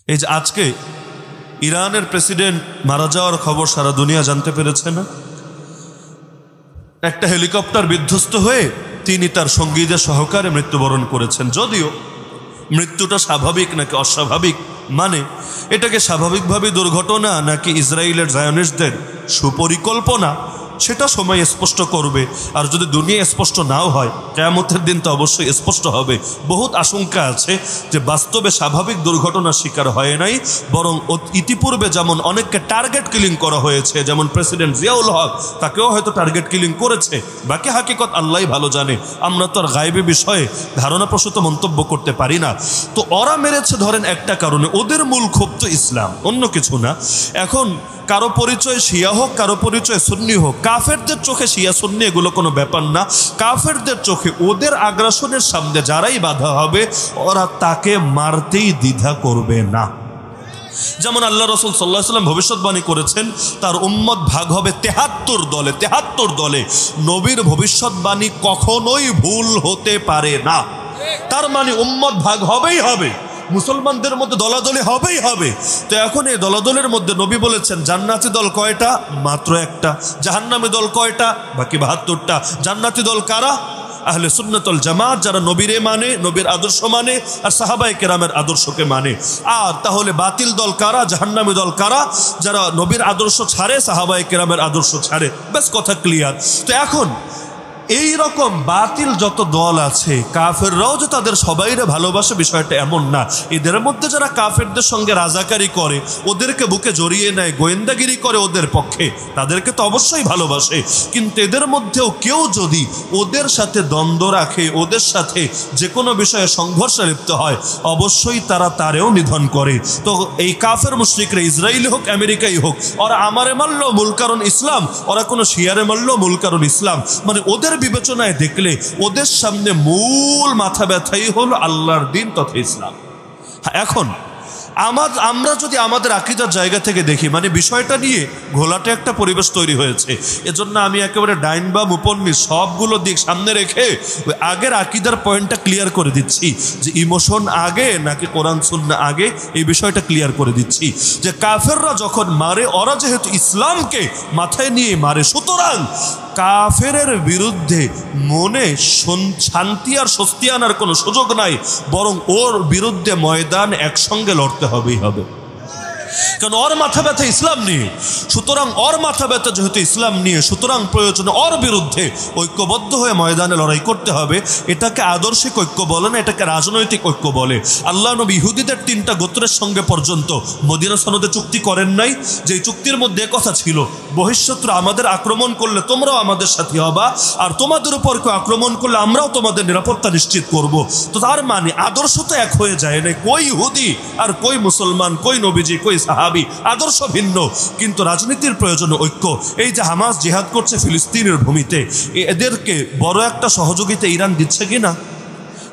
এই যে আজকে ইরানের প্রেসিডেন্ট মারা যাওয়ার খবর সারা দুনিয়া জানতে পেরেছে না? একটা হেলিকপ্টার বিধ্বস্ত হয়ে তিনি তার সঙ্গীদের সহকারে মৃত্যুবরণ করেছেন। যদিও মৃত্যুটা স্বাভাবিক নাকি অস্বাভাবিক, মানে এটাকে স্বাভাবিকভাবে দুর্ঘটনা নাকি ইসরায়েলের জায়নিস্টদের সুপরিকল্পনা, সেটা সময় স্পষ্ট করবে। আর যদি দুনিয়া স্পষ্ট নাও হয়, কিয়ামতের দিন তো অবশ্যই স্পষ্ট হবে। বহুত আশঙ্কা আছে যে বাস্তবে স্বাভাবিক দুর্ঘটনার শিকার হয় নাই, বরং ইতিপূর্বে যেমন অনেককে টার্গেট কিলিং করা হয়েছে, যেমন প্রেসিডেন্ট জিয়াউল হক, তাকেও হয়তো টার্গেট কিলিং করেছে। বাকি হাকিকত আল্লাহই ভালো জানে, আমরা তো আর গায়েবী বিষয়ে ধারণাপ্রসূত মন্তব্য করতে পারি না। তো ওরা মেরেছে ধরেন একটা কারণে, ওদের মূল ক্ষোভ তো ইসলাম, অন্য কিছু না। এখন কারো পরিচয় শিয়া হোক, কারো পরিচয় সুন্নি হোক, কাফেরদের চোখে শিয়া সুন্নি এগুলো কোনো ব্যাপার না। কাফেরদের চোখে ওদের আগ্রাসনের সামনে যারাই বাধা হবে, ওরা তাকে মারতেই দ্বিধা করবে না। যেমন আল্লাহ রাসূল সাল্লাল্লাহু আলাইহি ওয়াসাল্লাম ভবিষ্যৎবাণী করেছেন, তার উম্মত ভাগ হবে 73 দলে। 73 দলে নবীর ভবিষ্যৎবাণী কখনোই ভুল হতে পারে না। তার মানে উম্মত ভাগ হবেই হবে, মুসলমানদের মধ্যে দলাদলি হবেই হবে। তো এখন এই দলাদলের মধ্যে নবী বলেছেন জান্নাতি দল কয়টা? মাত্র একটা। জাহান্নামী দল কয়টা? বাকি 72টা। জান্নাতি দল কারা? আহলে সুন্নাত ওয়াল জামাত, যারা নবীরে মানে, নবীর আদর্শ মানে, আর সাহাবায়ে কেরামের আদর্শকে মানে। আর তাহলে বাতিল দল কারা? জাহান্নামী দল কারা? যারা নবীর আদর্শ ছাড়ে, সাহাবায়ে কেরামের আদর্শ ছাড়ে। বেশ কথা ক্লিয়ার। তো এখন এই রকম বাতিল যত দল আছে, কাফেররাও যে তাদের সবাইরে ভালোবাসে বিষয়টা এমন না। এদের মধ্যে যারা কাফেরদের সঙ্গে রাজাকারি করে, ওদেরকে বুকে জড়িয়ে নেয়, গোয়েন্দাগিরি করে ওদের পক্ষে, তাদেরকে তো অবশ্যই ভালোবাসে। কিন্তু এদের মধ্যেও কেউ যদি ওদের সাথে দ্বন্দ্ব রাখে, ওদের সাথে যে কোনো বিষয়ে সংঘর্ষে লিপ্ত হয়, অবশ্যই তারা তারেও নিধন করে। তো এই কাফের মুশরিকরা, ইসরায়েলি হোক আমেরিকাই হোক, ওরা আমারে মারলো মূল কারণ ইসলাম, ওরা কোনো শিয়ারে মারলো মূল কারণ ইসলাম। মানে ওদের বিবেচনায় দেখলে ওদের সামনে মূল মাথা ব্যথাই হলো আল্লাহর দিন তথা ইসলাম। এখন আমরা যদি আমাদের আকীদার জায়গা থেকে দেখি, মানে বিষয়টা নিয়ে ঘোলাটে একটা পরিবেশ তৈরি হয়েছে। এজন্য আমি একেবারে ডাইন বা মুপন্নি সবগুলো দিক সামনে রেখে ওই আগের আকীদার পয়েন্টটা ক্লিয়ার করে দিচ্ছি, যে ইমোশন আগে নাকি কোরআন সুন্নাহ আগে, এই বিষয়টা ক্লিয়ার করে দিচ্ছি। যে কাফেররা যখন মারে, ওরা যেহেতু ইসলামকে মাথায় নিয়ে মারে, সুতরাং কাফেরের বিরুদ্ধে মনে শান্তি আর স্বস্তি আনার কোনো সুযোগ নাই, বরং ওর বিরুদ্ধে ময়দান একসঙ্গে লড়তে হবেই হবে। কারণ ওর মাথা ব্যথা ইসলাম নিয়ে, সুতরাং ওর মাথা ব্যথা যেহেতু ইসলাম নিয়ে, সুতরাং প্রয়োজনে ওর বিরুদ্ধে ঐক্যবদ্ধ হয়ে ময়দানে লড়াই করতে হবে। এটাকে আদর্শিক ঐক্য বলে না, এটাকে রাজনৈতিক ঐক্য বলে। আল্লাহ নবী ইহুদিদের 3টা গোত্রের সঙ্গে পর্যন্ত মদিনা সনদে চুক্তি করেন নাই, যে চুক্তির মধ্যে কথা ছিল বহিঃশত্রু আমাদের আক্রমণ করলে তোমরাও আমাদের সাথী হবা, আর তোমাদের উপর কেউ আক্রমণ করলে আমরাও তোমাদের নিরাপত্তা নিশ্চিত করব। তো তার মানে আদর্শ তো এক হয়ে যায় না। কই ইহুদি আর কই মুসলমান, কই নবীজি, কই সাহাবি, আদর্শ ভিন্ন, কিন্তু রাজনীতির প্রয়োজন ঐক্য। এই যে হামাস জিহাদ করছে ফিলিস্তিনের ভূমিতে, এদেরকে বড় একটা সহযোগিতা ইরান দিচ্ছে কিনা?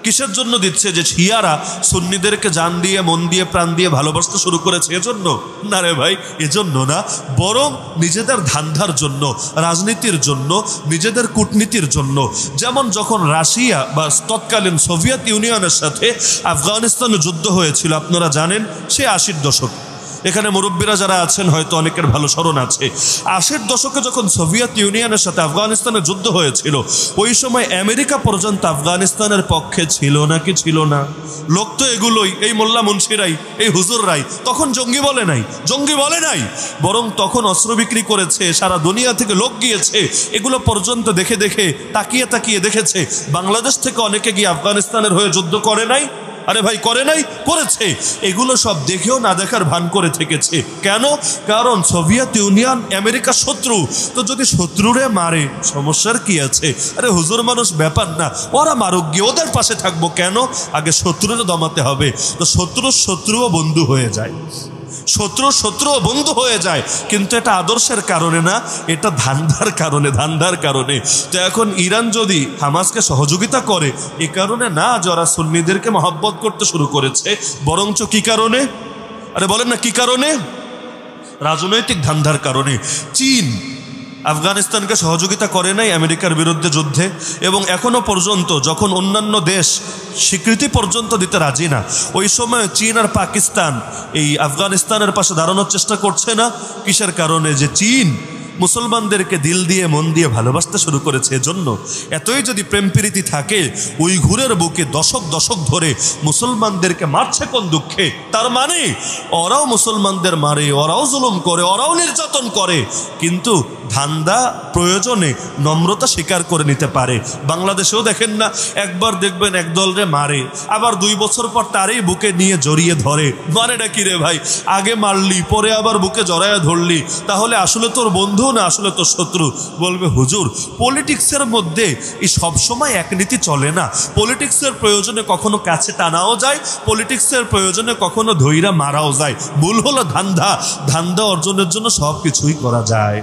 কিসের জন্য দিচ্ছে? যে শিয়ারা সুন্নিদেরকে জান দিয়ে, মন দিয়ে, প্রাণ দিয়ে ভালোবাসতে শুরু করেছে এজন্য? না রে ভাই, এজন্য না, বরং নিজেদের ধান্ধার জন্য, রাজনীতির জন্য, নিজেদের কূটনীতির জন্য। যেমন যখন রাশিয়া বা তৎকালীন সোভিয়েত ইউনিয়নের সাথে আফগানিস্তানে যুদ্ধ হয়েছিল, আপনারা জানেন, সে 80-র দশক। এখানে মুরব্বীরা যারা আছেন হয়তো অনেকের ভালো স্মরণ আছে। 80-র দশকে যখন সোভিয়েত ইউনিয়নের সাথে আফগানিস্তানের যুদ্ধ হয়েছিল, ওই সময় আমেরিকা পর্যন্ত আফগানিস্তানের পক্ষে ছিল নাকি ছিল না? লোক তো এগুলোই, এই মোল্লা মুন্সিরাই, এই হুজুররাই। তখন জঙ্গি বলে নাই, বরং তখন অস্ত্র বিক্রি করেছে, সারা দুনিয়া থেকে লোক গিয়েছে, এগুলো পর্যন্ত দেখে দেখে তাকিয়ে দেখেছে। বাংলাদেশ থেকে অনেকে গিয়ে আফগানিস্তানের হয়ে যুদ্ধ করে নাই? আরে ভাই, করে নাই? করেছে। এগুলো সব দেখেও না দেখার ভান করে থেকেছে। কেন? কারণ সোভিয়েত ইউনিয়ন আমেরিকার শত্রু। তো যদি শত্রুরে মারে সমস্যার কি আছে? আরে হুজুর মানুষ, ব্যাপার না, ওরা মারুক গিয়ে, ওদের পাশে থাকবো কেন? আগে শত্রুরে দমাতে হবে। তো শত্রুও বন্ধু হয়ে যায়, শত্রুও বন্ধু হয়ে যায়। কিন্তু এটা আদর্শের কারণে না, এটা ধান্দার কারণে। তো এখন ইরান যদি হামাসকে সহযোগিতা করে, এ কারণে না যারা সুন্নিদেরকে মহব্বত করতে শুরু করেছে, বরঞ্চ কি কারণে? আরে বলেন না কি কারণে? রাজনৈতিক ধান্দার কারণে। চীন আফগানিস্তানকে সহযোগিতা করে নাই আমেরিকার বিরুদ্ধে যুদ্ধে, এবং এখনো পর্যন্ত যখন অন্যান্য দেশ স্বীকৃতি পর্যন্ত দিতে রাজি না, ওই সময় চীন আর পাকিস্তান এই আফগানিস্তানের পাশে দাঁড়ানোর চেষ্টা করছে না। কিসের কারণে? যে চীন মুসলমানদেরকে দিল দিয়ে মন দিয়ে ভালোবাসতে শুরু করেছে। এজন্য এতই যদি প্রেম প্রীতি থাকে, উইঘুরের বুকে দশক দশক ধরে মুসলমানদেরকে মারছে কোন দুঃখে? তার মানে ওরাও মুসলমানদের মারে, ওরাও জুলুম করে, ওরাও নির্যাতন করে, কিন্তু ধান্দা প্রয়োজনে নম্রতা স্বীকার করে নিতে পারে। বাংলাদেশেও দেখেন না, একবার দেখবেন একদলরে মারে, আবার 2 বছর পর তারই বুকে নিয়ে জড়িয়ে ধরে। মানেটা কি রে ভাই? আগে মারলি, পরে আবার বুকে জড়াইয়া ধরলি, তাহলে আসলে তোর বন্ধু না আসলে তোর শত্রু? বলবে হুজুর, পলিটিক্সের মধ্যে এই সবসময় এক নীতি চলে না। পলিটিক্সের প্রয়োজনে কখনো কাছে টানাও যায়, পলিটিক্সের প্রয়োজনে কখনো ধৈরা মারাও যায়। ভুল হলো ধান্দা। ধান্দা অর্জনের জন্য সব কিছুই করা যায়।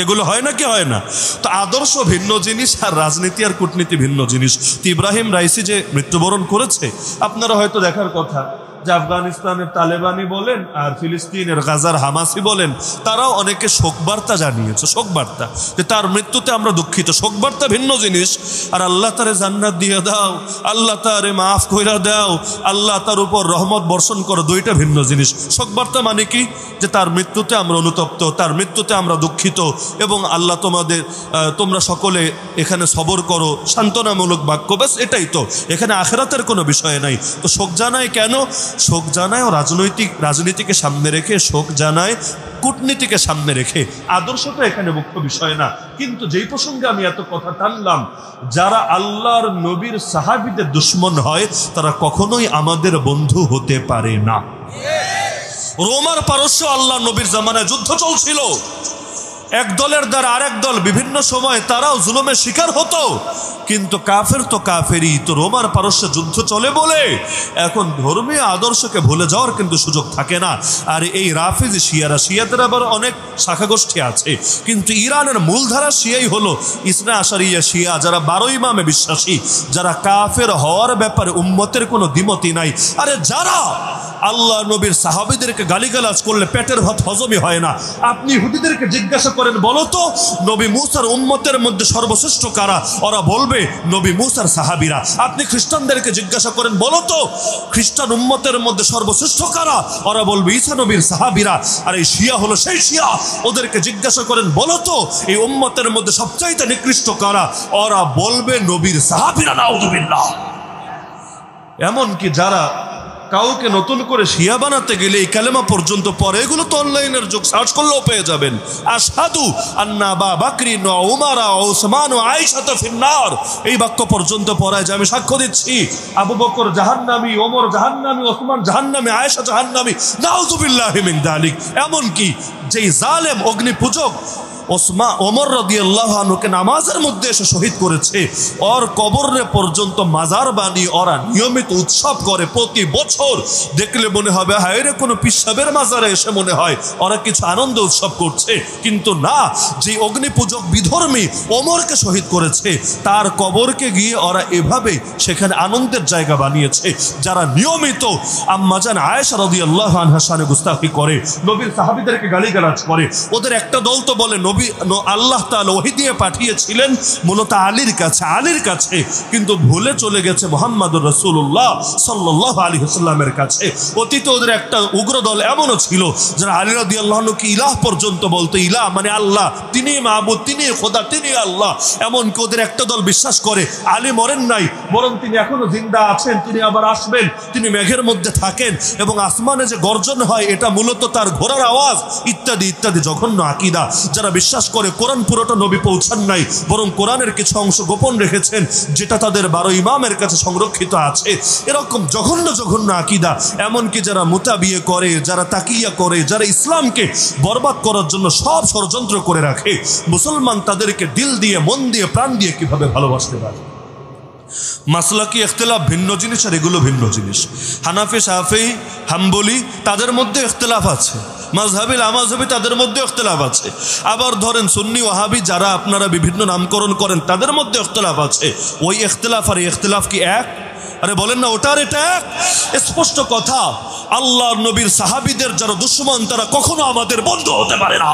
এগুলো হয় না, কি হয় না? তো আদর্শ ভিন্ন জিনিস আর রাজনীতি আর কূটনীতি ভিন্ন জিনিস। তো ইব্রাহিম রাইসি যে মৃত্যুবরণ করেছে, আপনারা হয়তো দেখার কথা যে আফগানিস্তানের তালেবানি বলেন আর ফিলিস্তিনের গাজার হামাসি বলেন, তারাও অনেকে শোকবার্তা জানিয়েছে। শোকবার্তা যে তার মৃত্যুতে আমরা দুঃখিত। শোকবার্তা ভিন্ন জিনিস, আর আল্লাহ তারে জান্নাত দিয়ে দাও, আল্লাহ তারে মাফ কইরা দাও, আল্লাহ তার উপর রহমত বর্ষণ করো, দুইটা ভিন্ন জিনিস। শোকবার্তা মানে কি? যে তার মৃত্যুতে আমরা অনুতপ্ত, তার মৃত্যুতে আমরা দুঃখিত, এবং আল্লাহ তোমরা সকলে এখানে সবর করো, সান্ত্বনামূলক বাক্য, ব্যাস এটাই তো। এখানে আখিরাতের কোনো বিষয় নাই। তো শোক জানায় কেন? শোক জানায় ও রাজনীতিকে সামনে রেখে, শোক জানায় কূটনীতিকে সামনে রেখে। আদর্শটা এখানে মুখ্য বিষয় না। কিন্তু যেই প্রসঙ্গে আমি এত কথা টানলাম, যারা আল্লাহর নবীর সাহাবীদের দুশমন হয়, তারা কখনোই আমাদের বন্ধু হতে পারে না। রোমার পারস্য আল্লাহ নবীর জামানায় যুদ্ধ চলছিল, এক দলের দ্বারা আরেক দল বিভিন্ন সময় তারাও জুলুমের শিকার হতো, কিন্তু কাফের তো কাফেরই। তো রোমার পারস্যে যুদ্ধ চলে বলে এখন ধর্মীয় আদর্শকে ভুলে যাওয়ার কিন্তু সুযোগ থাকে না। আর এই রাফিজ শিয়াদের আবার অনেক শাখা গোষ্ঠী আছে, কিন্তু ইরানের মূলধারা শিয়াই হলো ইসনা আশারিয়া শিয়া, যারা 12 ইমামে বিশ্বাসী, যারা কাফের হওয়ার ব্যাপারে উম্মতের কোনো দ্বিমতি নাই। আরে যারা আল্লাহ নবীর সাহাবীদেরকে গালিগালাজ করলে পেটের ভাত হজমই হয় না, আপনি ইহুদিদেরকে জিজ্ঞাসা করেন, বলো তো নবী মুসার উম্মতের মধ্যে সর্বশ্রেষ্ঠ কারা? ওরা বলবে নবী মুসার সাহাবীরা। আপনি খ্রিস্টানদেরকে জিজ্ঞাসা করেন, বলো তো খ্রিস্টান উম্মতের মধ্যে সর্বশ্রেষ্ঠ কারা? ওরা বলবে ঈসা নবীর সাহাবীরা। আর এই শিয়া হলো সেই শিয়া, ওদেরকে জিজ্ঞাসা করেন, বলো তো এই উম্মতের মধ্যে সবচাইতে নিকৃষ্ট কারা? ওরা বলবে নবীর সাহাবীরা। নাউযুবিল্লাহ। এমনকি যারা কাউকে নতুন করে শিয়া বানাতে গেলে এই কালেমা পর্যন্ত পড়ে, এগুলো তো অনলাইনের যুগ, সার্চ করলেও পেয়ে যাবেন। আশহাদু আন্না আবা বকরিন ওয়া উমর ওয়া উসমান ওয়া আয়েশা ফিন্নার, এই বাক্য পর্যন্ত পড়ায় যে আমি সাক্ষ্য দিচ্ছি আবু বকর জাহান্নামী, ওমর জাহান্নামী, ওসমান জাহান্নামী, আয়েশা জাহান্নামী। নাউযুবিল্লাহি মিন যালিক। এমনকি যেই জালেম অগ্নি পূজক ওমর রাদিয়াল্লাহু আনহুকে নামাজের মধ্যে এসে শহীদ করেছে, ওর কবরে পর্যন্ত মাজার বানিয়ে ওরা নিয়মিত উৎসব করে প্রতি বছর। দেখলে মনে হবে হায় রে, কোনো পিসাবের মাজারে এসে মনে হয় ওরা কিছু আনন্দ উৎসব করছে, কিন্তু না। যে অগ্নিপূজক বিধর্মী ওমরকে শহীদ করেছে, তার কবরকে গিয়ে ওরা এভাবে সেখানে আনন্দের জায়গা বানিয়েছে। যারা নিয়মিত আম্মাজান আয়েশা রাদিয়াল্লাহু আনহা শানে গুস্তাখি করে, নবীর সাহাবীদেরকে গালিগালাজ করে, ওদের একটা দল তো বলে আল্লাহ তাআলা ওহী দিয়ে পাঠিয়েছিলেন মূলত আলীর কাছে, কিন্তু ভুলে চলে গেছে মুহাম্মদুর রাসূলুল্লাহ সাল্লাল্লাহু আলাইহি ওয়াসাল্লামের কাছে। অতীতে ওদের একটা উগ্র দল এমনও ছিল যারা আলী রাদিয়াল্লাহু আনহুকে ইলাহ পর্যন্ত বলতো। ইলাহ মানে আল্লাহ, তিনি মাবুদ, তিনি খোদা, তিনি আল্লাহ। এমনকি ওদের একটা দল বিশ্বাস করে আলী মরেন নাই, বরং তিনি এখনো জিন্দা আছেন, তিনি আবার আসবেন, তিনি মেঘের মধ্যে থাকেন, এবং আসমানে যে গর্জন হয় এটা মূলত তার ঘোড়ার আওয়াজ, ইত্যাদি ইত্যাদি জঘন্য আকীদা। যারা বিশ্বাস করে কোরআন পুরোটা নবী পৌঁছান নাই, বরং কোরআনের কিছু অংশ গোপন রেখেছেন, যেটা তাদের 12 ইমামের কাছে সংরক্ষিত আছে, এরকম জঘন্য জঘন্য আকীদা। এমনকি যারা মুতাবিয়ে করে, যারা তাকিয়া করে, যারা ইসলামকে বরবাদ করার জন্য সব ষড়যন্ত্র করে রাখে, মুসলমান তাদেরকে দিল দিয়ে, মন দিয়ে, প্রাণ দিয়ে কিভাবে ভালোবাসতে পারে? মাসলাকি ইখতিলাফ ভিন্ন জিনিস, আর এগুলো ভিন্ন জিনিস। হানাফি, শাফি, হাম্বলি তাদের মধ্যে ইখতিলাফ আছে, মাযহাবি, লামাযহাবি তাদের মধ্যে ইখতিলাফ আছে। আবার ধরেন সুন্নি, ওয়াহাবি যারা আপনারা বিভিন্ন নামকরণ করেন, তাদের মধ্যে ইখতিলাফ আছে। ওই ইখতিলাফ আর ইখতিলাফ কি এক? আরে বলেন না, ওটার এটা এক। স্পষ্ট কথা, আল্লাহর নবীর সাহাবীদের যারা দুশমন, তারা কখনো আমাদের বন্ধু হতে পারে না।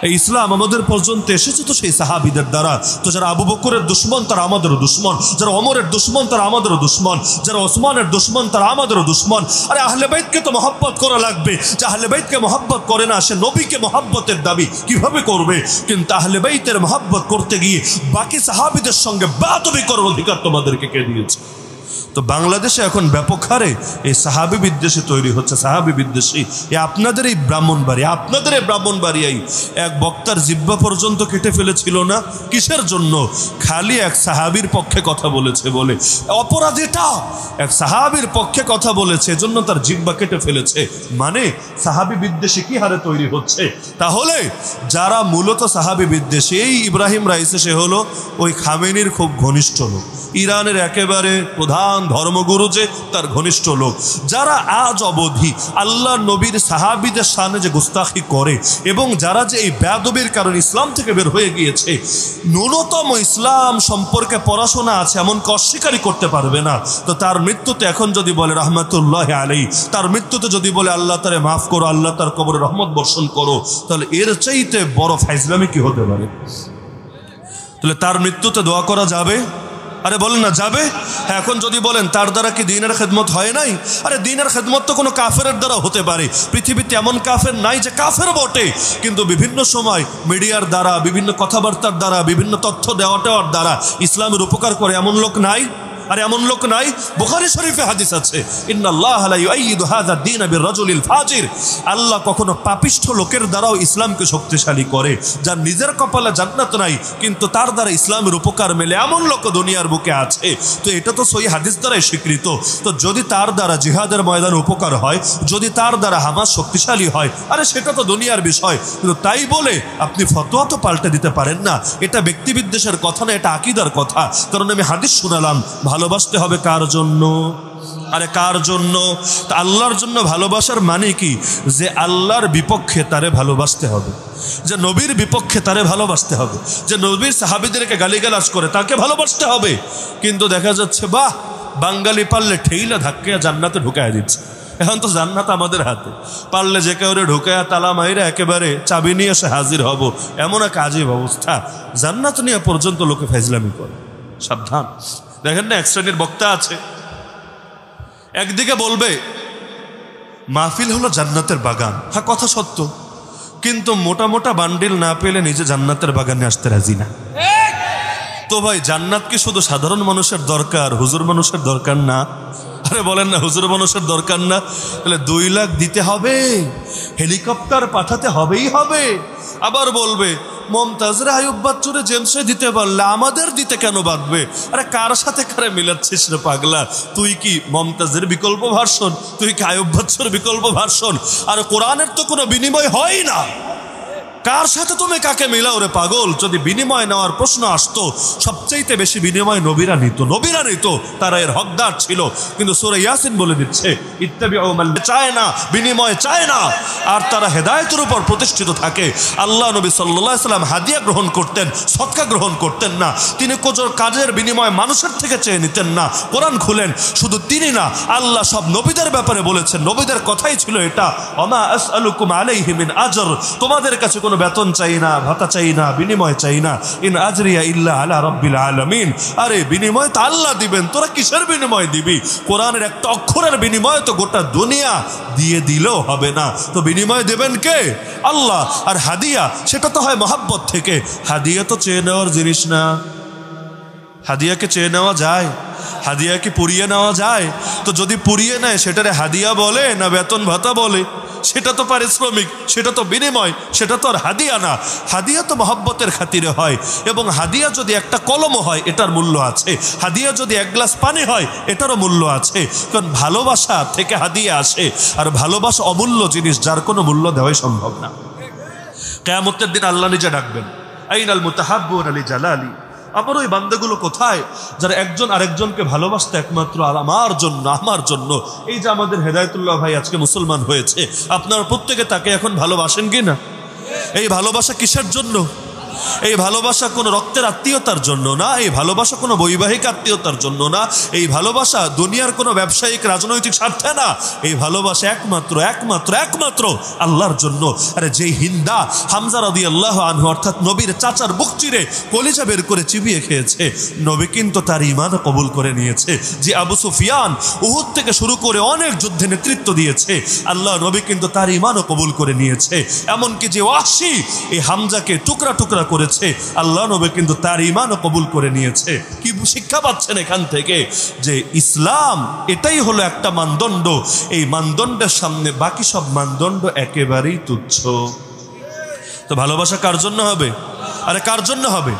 এই ইসলাম আমাদের পর্যন্ত এসেছে তো সেই সাহাবিদের দ্বারা। তো যারা আবু বকরের দুশ্মন তারা আমাদেরও দুশ্মন, যারা ওমরের দুশ্মন তারা আমাদেরও দুশ্মন, যারা ওসমানের দুশ্মন তারা আমাদেরও দুশ্মন। আরে আহলে বাইতকে তো মহব্বত করা লাগবে। যে আহলে বাইতকে মহব্বত করে না সে নবীকে মহব্বতের দাবি কিভাবে করবে? কিন্তু আহলে বাইতের মহব্বত করতে গিয়ে বাকি সাহাবিদের সঙ্গে বেয়াদবি করার অধিকার তোমাদেরকে কে দিয়েছে? তো বাংলাদেশে এখন ব্যাপক হারে এই সাহাবী বিদ্বেষী তৈরি হচ্ছে, সাহাবী বিদ্বেষী। আপনাদের এই ব্রাহ্মণবাড়িয়াই এক বক্তার জিহ্বা পর্যন্ত কেটে ফেলেছিল না? কিসের জন্য? খালি এক সাহাবীর পক্ষে কথা বলেছে বলে। অপরাধীটা এক সাহাবীর পক্ষে কথা বলেছে, এজন্য তার জিহ্বা কেটে ফেলেছে। মানে সাহাবী বিদ্বেষী কি হারে তৈরি হচ্ছে। তাহলে যারা মূলত সাহাবী বিদ্বেষী, এই ইব্রাহিম রাইসি সে হলো ওই খামেনির খুব ঘনিষ্ঠ লোক, ইরানের একেবারে প্রধান ধর্মগুরু যে তার ঘনিষ্ঠ লোক। যারা আজ অবধি আল্লাহ নবীর সাহাবীদের সামনে যে গুস্তাখি করে এবং যারা যে এই বেয়াদবির কারণে ইসলাম থেকে বের হয়ে গিয়েছে, ন্যূনতম ইসলাম সম্পর্কে পড়াশোনা আছে এমনকি অস্বীকারই করতে পারবে না। তো তার মৃত্যুতে এখন যদি বলে রহমতুল্লাহ আলাইহি, তার মৃত্যুতে যদি বলে আল্লাহ তারে মাফ করো, আল্লাহ তার কবরে রহমত বর্ষণ করো, তাহলে এর চাইতে বড় ফাইজলামি কি হতে পারে? তাহলে তার মৃত্যুতে দোয়া করা যাবে? আরে বলেন না যাবে। এখন যদি বলেন তার দ্বারা কি দ্বীনের খেদমত হয় নাই? আরে দ্বীনের খেদমত তো কোনো কাফেরের দ্বারা হতে পারে। পৃথিবীতে এমন কাফের নাই যে কাফের বটে, কিন্তু বিভিন্ন সময় মিডিয়ার দ্বারা, বিভিন্ন কথাবার্তার দ্বারা, বিভিন্ন তথ্য দেওয়ার দ্বারা ইসলামের উপকার করে এমন লোক নাই? আরে এমন লোক নাই? বুখারী শরীফে হাদিস আছে, ইন্নাল্লাহা লা ইউআইয়িদু হাযা দ্বীন বিররাজুলিল ফাজির। আল্লাহ কখনো পাপিষ্ঠ লোকের দ্বারাও ইসলামকে শক্তিশালী করে। যার নিজের কপালে জান্নাত নাই কিন্তু তার দ্বারা ইসলামের উপকার মেলে, এমন লোক দুনিয়ার বুকে আছে। তো এটা তো সহিহ হাদিস দ্বারাই স্বীকৃত। তো যদি তার দ্বারা জিহাদের ময়দানে উপকার হয়, যদি তার দ্বারা হামাস শক্তিশালী হয়, আরে সেটা তো দুনিয়ার বিষয়। কিন্তু তাই বলে আপনি ফতোয়া তো পাল্টে দিতে পারেন না। এটা ব্যক্তিবিদ্বেষের কথা না, এটা আকীদার কথা। কারণ আমি হাদিস শোনালাম, ভালোবাসতে হবে কার জন্য? আরে কার জন্য? তা আল্লাহর জন্য ভালোবাসার মানে কি? যে আল্লাহর বিপক্ষে তারে ভালোবাসতে হবে, যে নবীর বিপক্ষে তারে ভালোবাসতে হবে, যে নবীর সাহাবীদেরকে গালিগালাজ করে তাকে ভালোবাসতে হবে। কিন্তু দেখা যাচ্ছে বাহ, বাঙালি পারলে ঠেইলা ধাক্কা জান্নাতে ঢুকায় দিচ্ছে। এখন তো জান্নাত আমাদের হাতে, পারলে যে কেউ ঢুকায়া তালা মাইরা একেবারে চাবি নিয়ে এসে হাজির হব, এমন এক আজীব অবস্থা। জান্নাত নিয়ে পর্যন্ত লোকে ফাইজলামি করে। সাবধান। দেখেন না, এক শ্রেণীর বক্তা আছে, একদিকে বলবে মাহফিল হলো জান্নাতের বাগান। হ্যাঁ, কথা সত্য, কিন্তু মোটা মোটা বান্ডিল না পেলে নিজে জান্নাতের বাগানে আসতে রাজি না। তো ভাই, জান্নাত কি শুধু সাধারণ মানুষের দরকার, হুজুর মানুষের দরকার না? আরে বলেন না, হুজুর মানুষের দরকার না? তাহলে 2 লাখ দিতে হবে, হেলিকপ্টার পাঠাতে হবেই হবে। আবার বলবে মমতাজরে আয়ুব বাচ্চুরে জেমসে দিতে পারলে আমাদের দিতে কেন বাঁধবে? আরে কার সাথে কারে মিলাচ্ছিস রে পাগলা? তুই কি মমতাজের বিকল্প ভার্সন? তুই কি আয়ুব বাচ্চুর বিকল্প ভার্সন? আর কোরআনের তো কোনো বিনিময় হয় না। কার সাথে তুমি কাকে মিলাও রে পাগল? যদি বিনিময় নেওয়ার প্রশ্ন আসতো, সবচাইতে বেশি বিনিময় নবীরা নিত, তারা এর হকদার ছিল। কিন্তু সূরা ইয়াসিন বলে দিচ্ছে ইত্তাবিউ মান চায় না, বিনিময় চায় না, আর তারা হেদায়েতের উপর প্রতিষ্ঠিত থাকে। আল্লাহ নবী সাল্লাল্লাহু আলাইহি সাল্লাম হাদিয়া গ্রহণ করতেন, সদকা গ্রহণ করতেন না। তিনি কোন কাজের বিনিময় মানুষের থেকে চেয়ে নিতেন না। কোরআন খুলেন, শুধু তিনি না, আল্লাহ সব নবীদের ব্যাপারে বলেছেন, নবীদের কথাই ছিল এটা, ওমা আসআলুকুম আলাইহি মিন আজর, তোমাদের কাছে কোনো বেতন চাই না, ভাতা চাই না, বিনিময় চাই না। ইন আজরিয়া ইল্লা আলা রাব্বিল আলামিন। আরে বিনিময় তো আল্লাহ দিবেন, তোরা কিসের বিনিময় দিবি? কোরআনের একটা অক্ষরের বিনিময় তো গোটা দুনিয়া দিয়ে দিলেও হবে না। তো বিনিময় দেবেন কে? আল্লাহ। আর হাদিয়া, সেটা তো হয় মহব্বত থেকে। হাদিয়া তো চেয়ে নেওয়ার জিনিস না। হাদিয়াকে চেয়ে নেওয়া যায়? হাদিয়া কি পুড়িয়ে নেওয়া যায়? তো যদি পুড়িয়ে নেয় সেটারে হাদিয়া বলে না বেতন ভাতা বলে? সেটা তো পারিশ্রমিক, সেটা তো বিনিময়, সেটা তো আর হাদিয়া না। হাদিয়া তো মহব্বতের খাতিরে হয়, এবং হাদিয়া যদি একটা কলমও হয় এটার মূল্য আছে। হাদিয়া যদি 1 গ্লাস পানি হয় এটারও মূল্য আছে। কারণ ভালোবাসা থেকে হাদিয়া আসে, আর ভালোবাসা অমূল্য জিনিস, যার কোনো মূল্য দেওয়াই সম্ভব না। কিয়ামতের দিন আল্লাহ নিজে ডাকবেন, আইনাল মুতাহাব্বুনা লিজালালি। আমার ওই বান্দাগুলো কোথায় যারা একজন আরেকজনকে ভালোবাসতে একমাত্র আমার জন্য, আমার জন্য। এই যে আমাদের হেদায়েতুল্লাহ ভাই আজকে মুসলমান হয়েছে, আপনারা প্রত্যেকে তাকে এখন ভালোবাসেন কি না? এই ভালোবাসা কিসের জন্য? এই ভালোবাসা কোনো রক্তের আত্মীয়তার জন্য না, এই ভালোবাসা কোনো বৈবাহিক আত্মীয়তার জন্য না, এই ভালোবাসা দুনিয়ার কোনো ব্যবসায়িক রাজনৈতিক স্বার্থে না, এই ভালোবাসা একমাত্র একমাত্র একমাত্র আল্লাহর জন্য। আরে যেই হিন্দা হামজা রাদিয়াল্লাহু আনহু অর্থাৎ নবীর চাচার বুক চিরে কলিজা বের করে চিবিয়ে খেয়েছে, নবী কিন্তু তার ঈমান কবুল করে নিয়েছে। যে আবু সুফিয়ান উহুদ থেকে শুরু করে অনেক যুদ্ধে নেতৃত্ব দিয়েছে, আল্লাহ নবী কিন্তু তার ঈমানও কবুল করে নিয়েছে। এমনকি যে ওয়াহশী এই হামজাকে টুকরা টুকরা করেছে, আল্লাহ নবী কিন্তু তার ঈমানও কবুল করে নিয়েছে। কি শিক্ষা পাচ্ছেন এখান থেকে? যে ইসলাম এটাই হলো একটা মানদণ্ড, এই মানদণ্ডের সামনে বাকি সব মানদণ্ড একেবারেই তুচ্ছ। তো ভালোবাসা কার জন্য হবে? আরে কার জন্য হবে?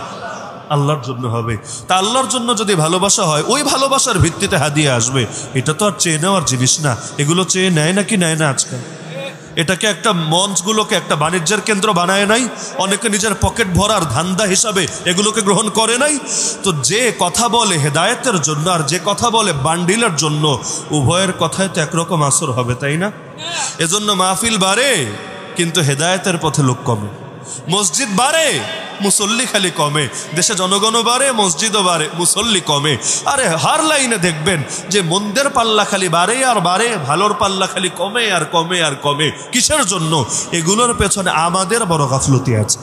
আল্লাহর জন্য হবে। তা আল্লাহর জন্য যদি ভালোবাসা হয়, ওই ভালোবাসার ভিত্তিতে হাদিয়া আসবে। এটা তো আর চেয়ে নেওয়ার জিনিস না। এগুলো চেয়ে নেয় নাকি নেয় না আজকাল? এটাকে একটা মঞ্চগুলোকে একটা বাণিজ্যের কেন্দ্র বানায় নাই? অনেকে নিজের পকেট ভরার ধান্দা হিসাবে এগুলোকে গ্রহণ করে নাই? তো যে কথা বলে হেদায়েতের জন্য আর যে কথা বলে বান্ডিলের জন্য, উভয়ের কথায় তো একরকম আসর হবে, তাই না? এজন্য মাহফিল বাড়ে কিন্তু হেদায়েতের পথে লোক কমে, মসজিদ বাড়ে মুসল্লি খালি কমে, দেশে জনগণও বাড়ে, মসজিদও বাড়ে, মুসল্লি কমে। আরে হার লাইনে দেখবেন যে মন্দের পাল্লা খালি বাড়ে আর বাড়ে, ভালোর পাল্লা খালি কমে আর কমে আর কমে। কিসের জন্য? এগুলোর পেছনে আমাদের বড় গাফলতি আছে।